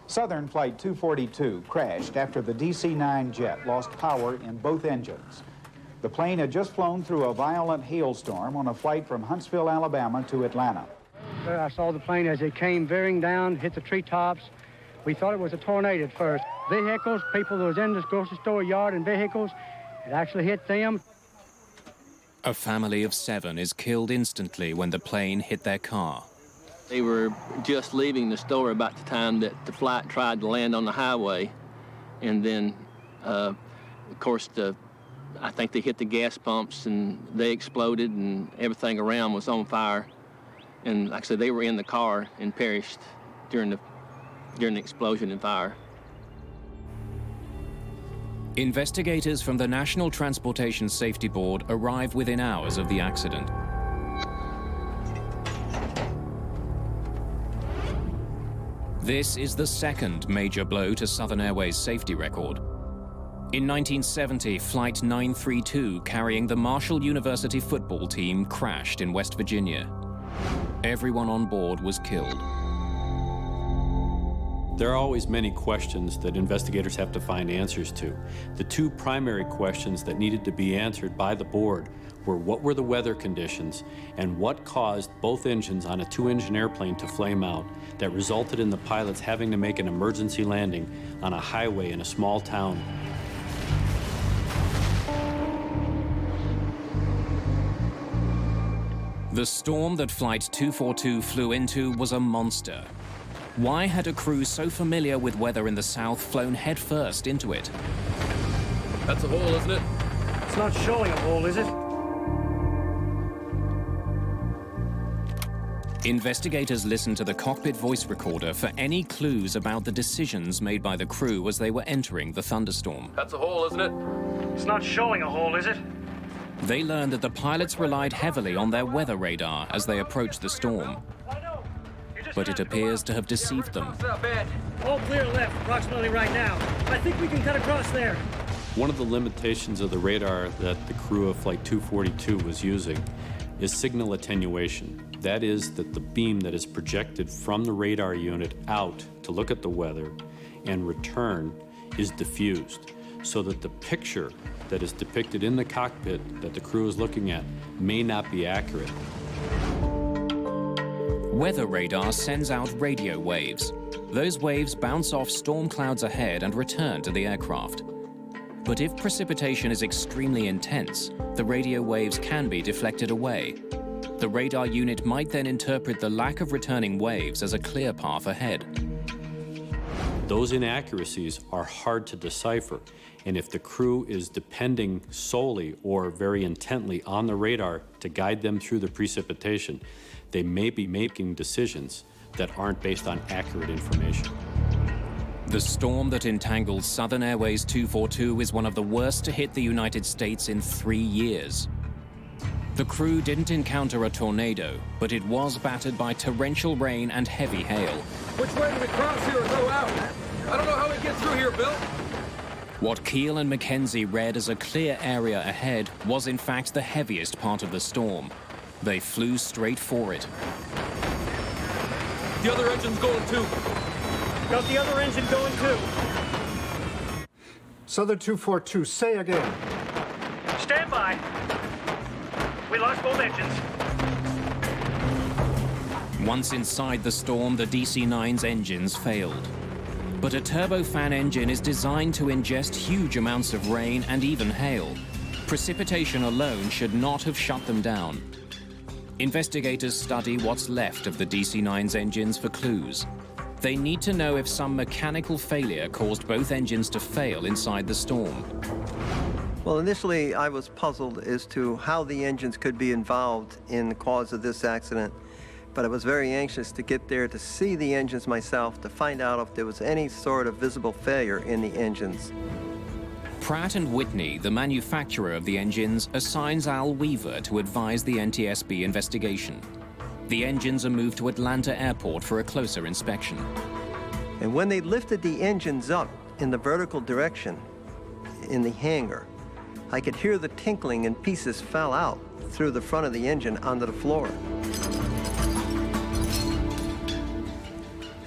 Southern Flight 242 crashed after the DC-9 jet lost power in both engines. The plane had just flown through a violent hailstorm on a flight from Huntsville, Alabama to Atlanta. I saw the plane as it came veering down, hit the treetops. We thought it was a tornado at first. Vehicles, people that was in this grocery store yard and vehicles, it actually hit them. A family of 7 is killed instantly when the plane hit their car. They were just leaving the store about the time that the flight tried to land on the highway. And then, of course, I think they hit the gas pumps and they exploded and everything around was on fire. And like I said, they were in the car and perished during the explosion and fire. Investigators from the National Transportation Safety Board arrived within hours of the accident. This is the second major blow to Southern Airways' safety record. In 1970, Flight 932 carrying the Marshall University football team crashed in West Virginia. Everyone on board was killed. There are always many questions that investigators have to find answers to. The 2 primary questions that needed to be answered by the board were what were the weather conditions and what caused both engines on a 2-engine airplane to flame out that resulted in the pilots having to make an emergency landing on a highway in a small town. The storm that Flight 242 flew into was a monster. Why had a crew so familiar with weather in the South flown headfirst into it? That's a hole, isn't it? It's not showing a hole, is it? Investigators listened to the cockpit voice recorder for any clues about the decisions made by the crew as they were entering the thunderstorm. That's a hole, isn't it? It's not showing a hole, is it? They learned that the pilots relied heavily on their weather radar as they approached the storm. But it appears to have deceived them. All clear left, approximately right now. I think we can cut across there. One of the limitations of the radar that the crew of Flight 242 was using is signal attenuation. That is that the beam that is projected from the radar unit out to look at the weather and return is diffused, so that the picture that is depicted in the cockpit that the crew is looking at may not be accurate. Weather radar sends out radio waves. Those waves bounce off storm clouds ahead and return to the aircraft. But if precipitation is extremely intense, the radio waves can be deflected away. The radar unit might then interpret the lack of returning waves as a clear path ahead. Those inaccuracies are hard to decipher, and if the crew is depending solely or very intently on the radar to guide them through the precipitation, they may be making decisions that aren't based on accurate information. The storm that entangled Southern Airways 242 is one of the worst to hit the United States in 3 years. The crew didn't encounter a tornado, but it was battered by torrential rain and heavy hail. Which way do we cross here or go out? I don't know how we get through here, Bill. What Keel and Mackenzie read as a clear area ahead was in fact the heaviest part of the storm. They flew straight for it. The other engine's going too. Got the other engine going too. Southern 242, say again. Stand by. We lost both engines. Once inside the storm, the DC-9's engines failed. But a turbofan engine is designed to ingest huge amounts of rain and even hail. Precipitation alone should not have shut them down. Investigators study what's left of the DC-9's engines for clues. They need to know if some mechanical failure caused both engines to fail inside the storm. Well, initially I was puzzled as to how the engines could be involved in the cause of this accident, but I was very anxious to get there to see the engines myself to find out if there was any sort of visible failure in the engines. Pratt & Whitney, the manufacturer of the engines, assigns Al Weaver to advise the NTSB investigation. The engines are moved to Atlanta Airport for a closer inspection. And when they lifted the engines up in the vertical direction in the hangar, I could hear the tinkling and pieces fell out through the front of the engine onto the floor.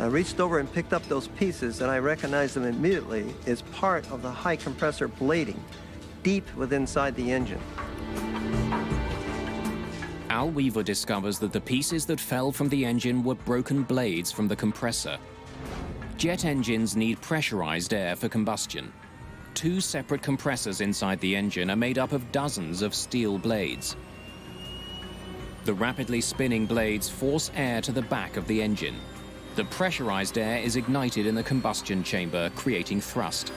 I reached over and picked up those pieces, and I recognized them immediately as part of the high compressor blading deep within inside the engine. Al Weaver discovers that the pieces that fell from the engine were broken blades from the compressor. Jet engines need pressurized air for combustion. 2 separate compressors inside the engine are made up of dozens of steel blades. The rapidly spinning blades force air to the back of the engine. The pressurized air is ignited in the combustion chamber, creating thrust.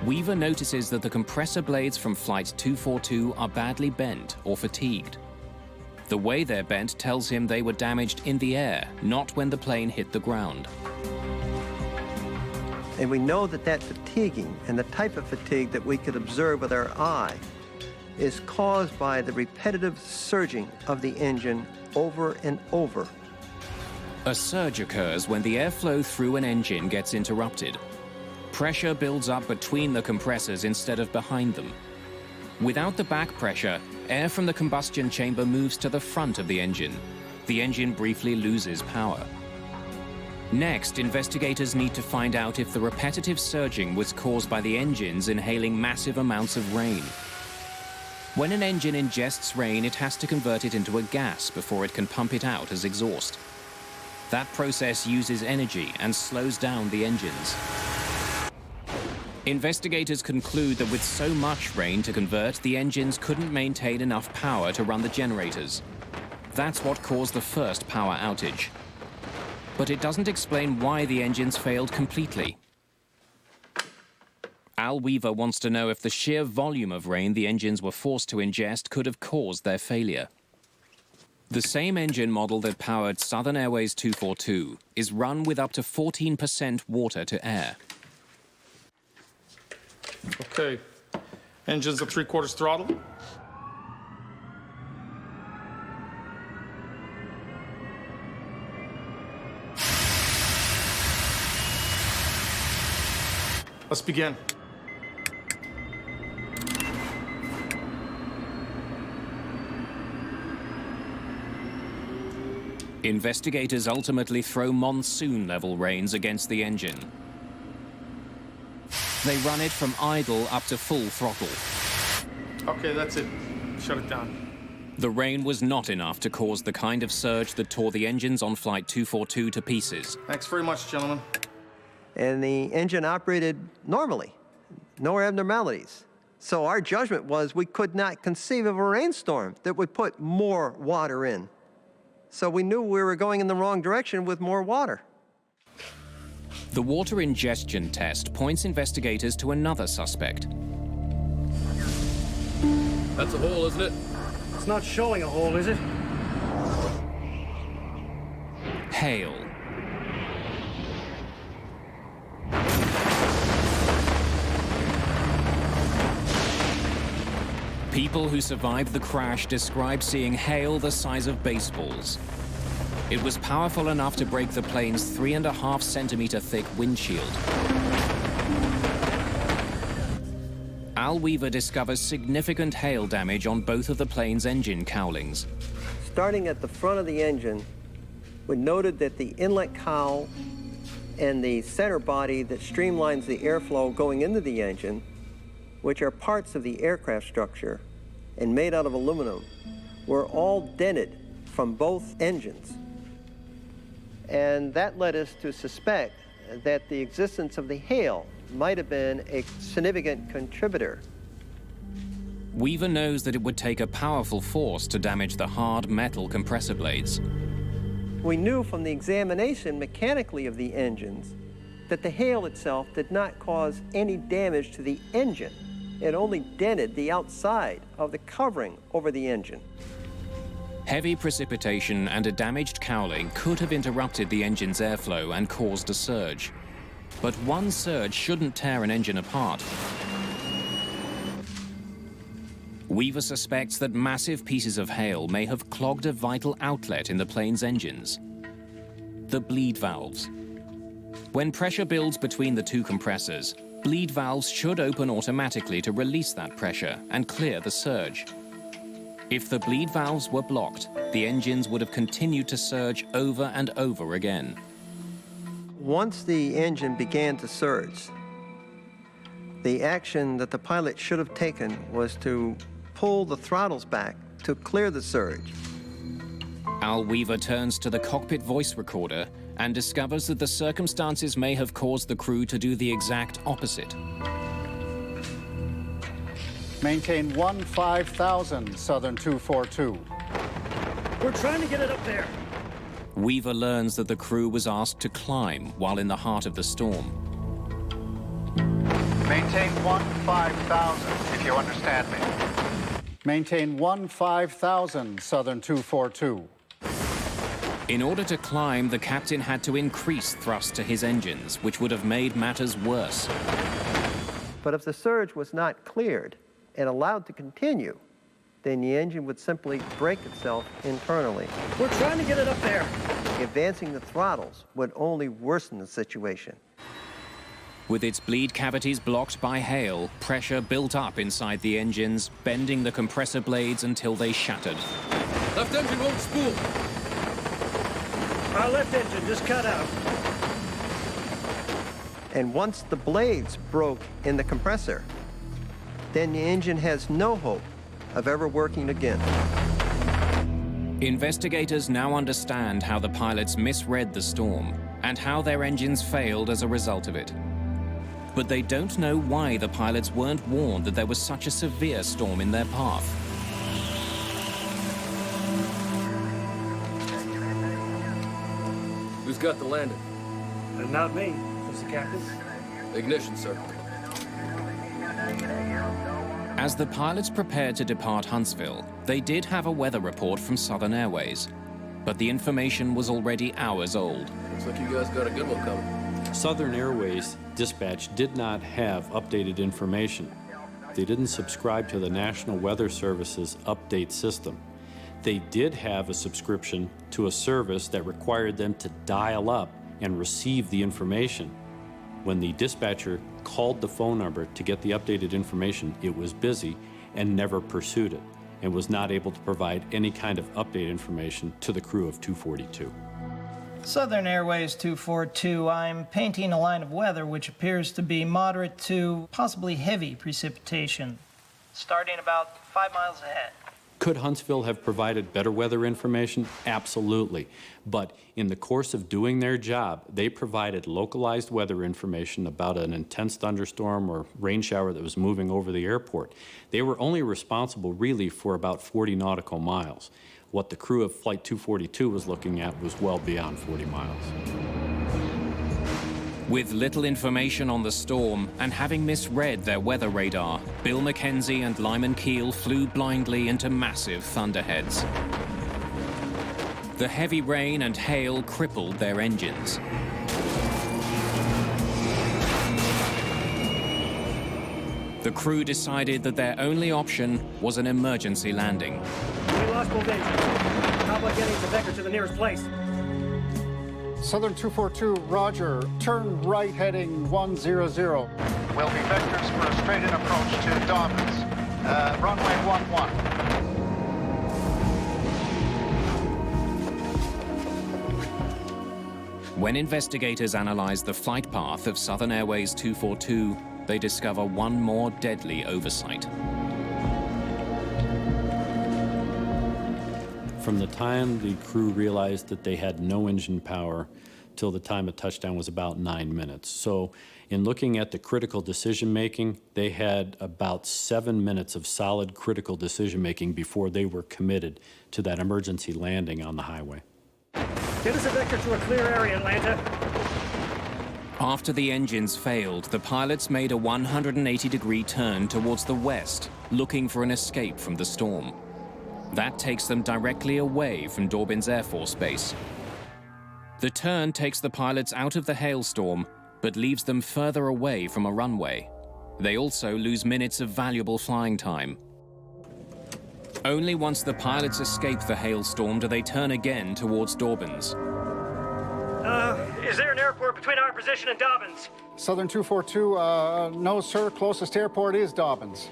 Weaver notices that the compressor blades from Flight 242 are badly bent or fatigued. The way they're bent tells him they were damaged in the air, not when the plane hit the ground. And we know that that fatiguing and the type of fatigue that we could observe with our eye is caused by the repetitive surging of the engine over and over. A surge occurs when the airflow through an engine gets interrupted. Pressure builds up between the compressors instead of behind them. Without the back pressure, air from the combustion chamber moves to the front of the engine. The engine briefly loses power. Next, investigators need to find out if the repetitive surging was caused by the engines inhaling massive amounts of rain. When an engine ingests rain, it has to convert it into a gas before it can pump it out as exhaust. That process uses energy and slows down the engines. Investigators conclude that with so much rain to convert, the engines couldn't maintain enough power to run the generators. That's what caused the first power outage. But it doesn't explain why the engines failed completely. Al Weaver wants to know if the sheer volume of rain the engines were forced to ingest could have caused their failure. The same engine model that powered Southern Airways 242 is run with up to 14% water to air. Okay. Engines at 3/4 throttle. Let's begin. Investigators ultimately throw monsoon-level rains against the engine. They run it from idle up to full throttle. Okay, that's it. Shut it down. The rain was not enough to cause the kind of surge that tore the engines on Flight 242 to pieces. Thanks very much, gentlemen. And the engine operated normally, no abnormalities. So our judgment was we could not conceive of a rainstorm that would put more water in. So we knew we were going in the wrong direction with more water. The water ingestion test points investigators to another suspect. That's a hole, isn't it? It's not showing a hole, is it? Hail. People who survived the crash describe seeing hail the size of baseballs. It was powerful enough to break the plane's 3.5 centimeter thick windshield. Al Weaver discovers significant hail damage on both of the plane's engine cowlings. Starting at the front of the engine, we noted that the inlet cowl and the center body that streamlines the airflow going into the engine, which are parts of the aircraft structure and made out of aluminum, were all dented from both engines. And that led us to suspect that the existence of the hail might have been a significant contributor. Weaver knows that it would take a powerful force to damage the hard metal compressor blades. We knew from the examination mechanically of the engines that the hail itself did not cause any damage to the engine. It only dented the outside of the covering over the engine. Heavy precipitation and a damaged cowling could have interrupted the engine's airflow and caused a surge. But one surge shouldn't tear an engine apart. Weaver suspects that massive pieces of hail may have clogged a vital outlet in the plane's engines: the bleed valves. When pressure builds between the two compressors, bleed valves should open automatically to release that pressure and clear the surge. If the bleed valves were blocked, the engines would have continued to surge over and over again. Once the engine began to surge, the action that the pilot should have taken was to pull the throttles back to clear the surge. Al Weaver turns to the cockpit voice recorder and discovers that the circumstances may have caused the crew to do the exact opposite. Maintain 15,000, Southern 242. We're trying to get it up there. Weaver learns that the crew was asked to climb while in the heart of the storm. Maintain 15,000, if you understand me. Maintain 15,000, Southern 242. In order to climb, the captain had to increase thrust to his engines, which would have made matters worse. But if the surge was not cleared and allowed to continue, then the engine would simply break itself internally. We're trying to get it up there. Advancing the throttles would only worsen the situation. With its bleed cavities blocked by hail, pressure built up inside the engines, bending the compressor blades until they shattered. Left engine won't spool. Our left engine just cut out. And once the blades broke in the compressor, then the engine has no hope of ever working again. Investigators now understand how the pilots misread the storm and how their engines failed as a result of it. But they don't know why the pilots weren't warned that there was such a severe storm in their path. Who's got the landing? Not me, was the captain. Ignition, sir. As the pilots prepared to depart Huntsville, they did have a weather report from Southern Airways. But the information was already hours old. Looks like you guys got a good one coming. Southern Airways dispatch did not have updated information. They didn't subscribe to the National Weather Service's update system. They did have a subscription to a service that required them to dial up and receive the information. When the dispatcher called the phone number to get the updated information, it was busy and never pursued it, and was not able to provide any kind of update information to the crew of 242. Southern Airways 242, I'm painting a line of weather which appears to be moderate to possibly heavy precipitation, starting about 5 miles ahead. Could Huntsville have provided better weather information? Absolutely. But in the course of doing their job, they provided localized weather information about an intense thunderstorm or rain shower that was moving over the airport. They were only responsible really for about 40 nautical miles. What the crew of Flight 242 was looking at was well beyond 40 miles. With little information on the storm and having misread their weather radar, Bill McKenzie and Lyman Keel flew blindly into massive thunderheads. The heavy rain and hail crippled their engines. The crew decided that their only option was an emergency landing. We lost both engines. How about getting to Becker to the nearest place? Southern 242, roger. Turn right heading 100. Will be vectors for a straight-in approach to Dobbins. Runway 11. When investigators analyze the flight path of Southern Airways 242, they discover one more deadly oversight. From the time the crew realized that they had no engine power till the time of touchdown was about 9 minutes. So in looking at the critical decision making, they had about 7 minutes of solid critical decision making before they were committed to that emergency landing on the highway. Get us a vector to a clear area, Atlanta. After the engines failed, the pilots made a 180-degree turn towards the west, looking for an escape from the storm. That takes them directly away from Dobbins Air Force Base. The turn takes the pilots out of the hailstorm, but leaves them further away from a runway. They also lose minutes of valuable flying time. Only once the pilots escape the hailstorm do they turn again towards Dobbins. Is there an airport between our position and Dobbins? Southern 242, no, sir. Closest airport is Dobbins.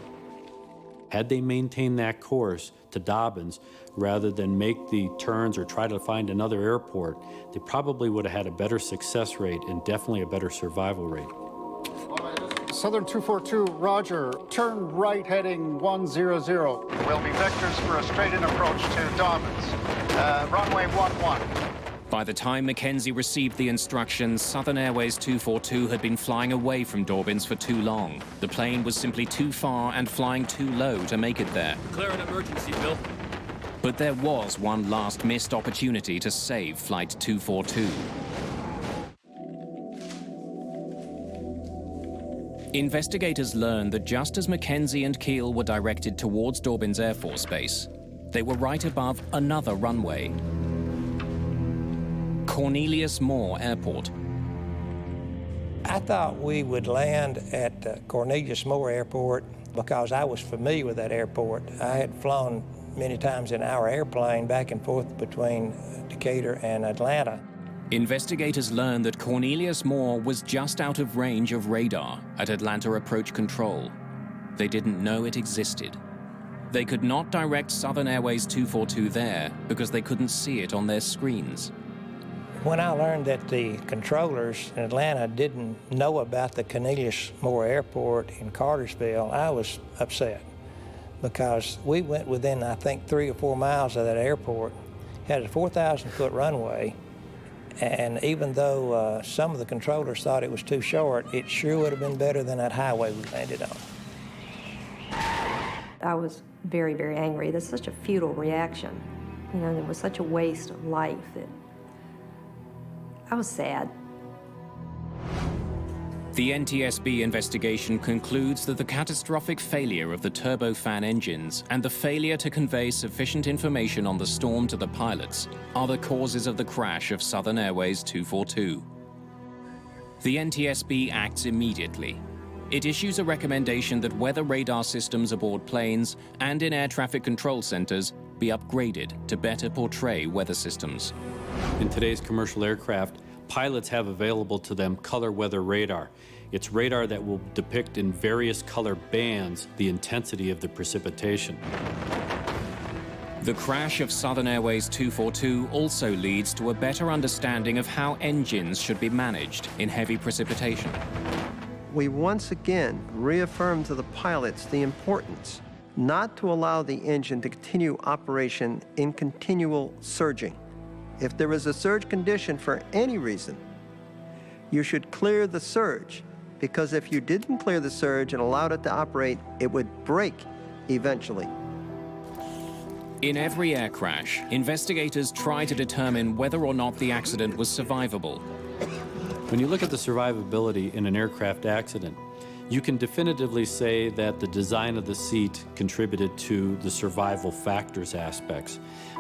Had they maintained that course to Dobbins rather than make the turns or try to find another airport, they probably would have had a better success rate and definitely a better survival rate. Southern 242, roger. Turn right heading 100. Will be vectors for a straight-in approach to Dobbins. Runway 11. By the time Mackenzie received the instructions, Southern Airways 242 had been flying away from Dobbins for too long. The plane was simply too far and flying too low to make it there. Declare an emergency, Bill. But there was one last missed opportunity to save Flight 242. Investigators learned that just as Mackenzie and Keel were directed towards Dobbins Air Force Base, they were right above another runway. Cornelius Moore Airport. I thought we would land at Cornelius Moore Airport because I was familiar with that airport. I had flown many times in our airplane back and forth between Decatur and Atlanta. Investigators learned that Cornelius Moore was just out of range of radar at Atlanta Approach Control. They didn't know it existed. They could not direct Southern Airways 242 there because they couldn't see it on their screens. When I learned that the controllers in Atlanta didn't know about the Cornelius Moore Airport in Cartersville, I was upset because we went within, I think, 3 or 4 miles of that airport, had a 4,000-foot runway, and even though some of the controllers thought it was too short, it sure would have been better than that highway we landed on. I was very, very angry. That's such a futile reaction. You know, there was such a waste of life that I was sad. The NTSB investigation concludes that the catastrophic failure of the turbofan engines and the failure to convey sufficient information on the storm to the pilots are the causes of the crash of Southern Airways 242. The NTSB acts immediately. It issues a recommendation that weather radar systems aboard planes and in air traffic control centers be upgraded to better portray weather systems. In today's commercial aircraft, pilots have available to them color weather radar. It's radar that will depict in various color bands the intensity of the precipitation. The crash of Southern Airways 242 also leads to a better understanding of how engines should be managed in heavy precipitation. We once again reaffirmed to the pilots the importance not to allow the engine to continue operation in continual surging. If there is a surge condition for any reason, you should clear the surge, because if you didn't clear the surge and allowed it to operate, it would break eventually. In every air crash, investigators try to determine whether or not the accident was survivable. When you look at the survivability in an aircraft accident, you can definitively say that the design of the seat contributed to the survival factors aspects.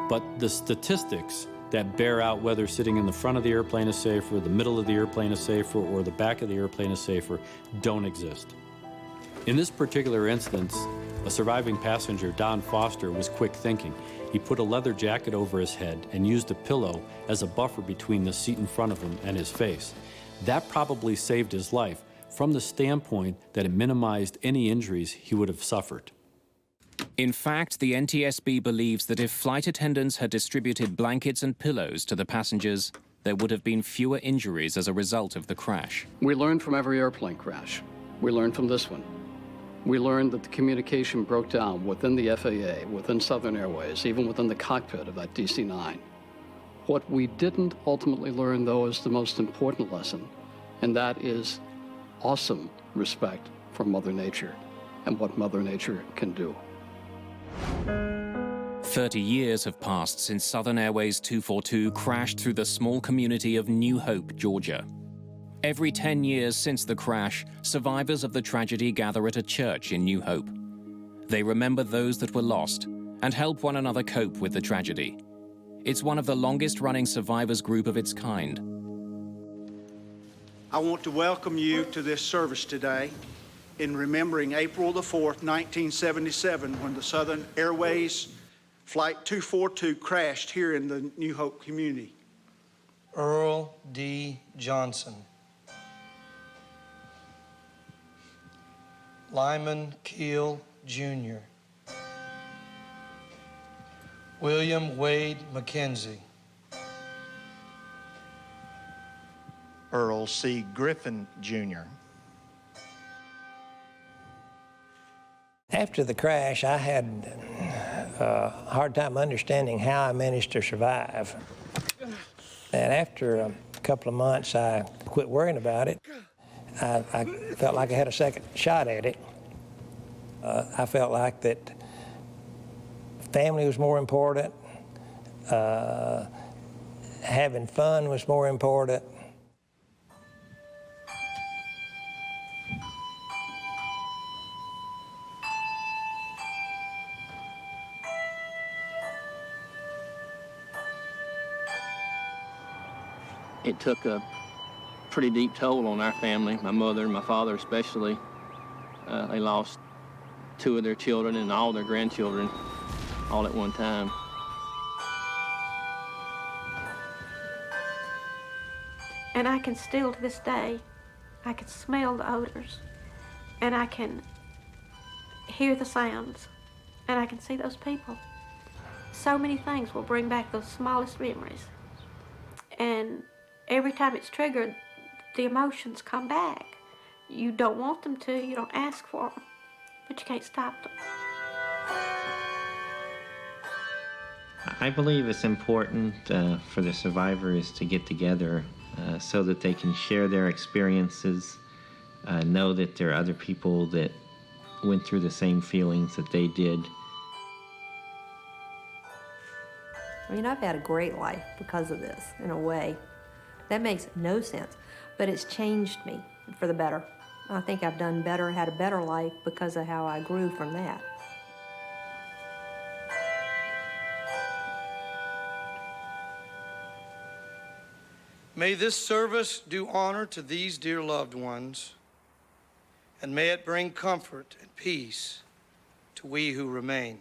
But the statistics that bear out whether sitting in the front of the airplane is safer, the middle of the airplane is safer, or the back of the airplane is safer don't exist. In this particular instance, a surviving passenger, Don Foster, was quick thinking. He put a leather jacket over his head and used a pillow as a buffer between the seat in front of him and his face. That probably saved his life from the standpoint that it minimized any injuries he would have suffered. In fact, the NTSB believes that if flight attendants had distributed blankets and pillows to the passengers, there would have been fewer injuries as a result of the crash. We learned from every airplane crash. We learned from this one. We learned that the communication broke down within the FAA, within Southern Airways, even within the cockpit of that DC-9. What we didn't ultimately learn, though, is the most important lesson, and that is awesome respect for Mother Nature and what Mother Nature can do. 30 years have passed since Southern Airways 242 crashed through the small community of New Hope, Georgia. Every 10 years since the crash, survivors of the tragedy gather at a church in New Hope. They remember those that were lost and help one another cope with the tragedy. It's one of the longest-running survivors group of its kind. I want to welcome you to this service today in remembering April the 4th, 1977, when the Southern Airways Flight 242 crashed here in the New Hope community. Earl D. Johnson. Lyman Keel, Jr. William Wade McKenzie. Earl C. Griffin, Jr. After the crash, I had a hard time understanding how I managed to survive. And after a couple of months, I quit worrying about it. I felt like I had a second shot at it. I felt like that family was more important, having fun was more important. It took a pretty deep toll on our family, my mother and my father especially. They lost 2 of their children and all their grandchildren all at one time. And I can still, to this day, I can smell the odors, and I can hear the sounds, and I can see those people. So many things will bring back those smallest memories. And every time it's triggered, the emotions come back. You don't want them to, you don't ask for them, but you can't stop them. I believe it's important for the survivors to get together so that they can share their experiences, know that there are other people that went through the same feelings that they did. I mean, I've had a great life because of this, in a way. That makes no sense, but it's changed me for the better. I think I've done better, had a better life because of how I grew from that. May this service do honor to these dear loved ones, and may it bring comfort and peace to we who remain.